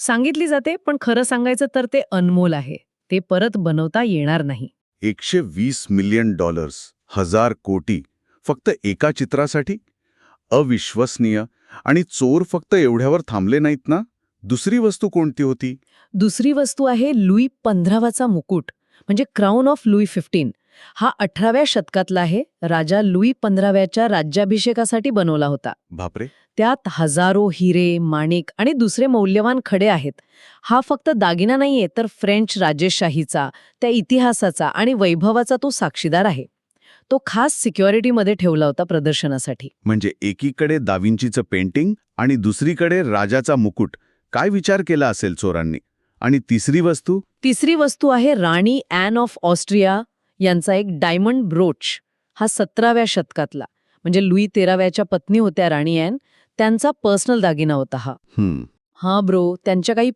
सांगितली जाते, पण खरं सांगायचं तर ते अनमोल आहे. ते परत बनवता येणार नाही. $120 मिलियन, 1,000 कोटी, फक्त एका चित्रासाठी? अविश्वसनीय. आणि चोर फक्त एवढ्यावर थांबले नाहीत ना? दुसरी वस्तू कोणती होती? दुसरी वस्तू आहे लुई 15चा मुकुट, म्हणजे क्राऊन ऑफ लुई 15. हा 18व्या शतकातला आहे. राजा लुई 15व्याच्या राज्याभिषेकासाठी बनवला होता. बापरे. त्यात हजारो हिरे, माणिक आणि दुसरे मौल्यवान खडे आहेत. हा फक्त दागिना नाहीये, तर फ्रेंच राजेशाहीचा, त्या इतिहासाचा आणि वैभवाचा तो साक्षीदार आहे. तो खास सिक्युरिटीमध्ये ठेवला होता प्रदर्शनासाठी. म्हणजे एकीकडे दाविंचीचं पेंटिंग आणि दुसरीकडे राजाचा मुकुट. काय विचार केला असेल चोरांनी? आणि तिसरी वस्तू? तिसरी वस्तू आहे राणी ॲन ऑफ ऑस्ट्रिया यांचा एक डायमंड ब्रोच. हा 17व्या शतकातला, म्हणजे लुई 13व्याच्या पत्नी होत्या राणी ॲन, त्यांचा पर्सनल दागिना होता हा. हम्म. हा ब्रो त्यांच्या काही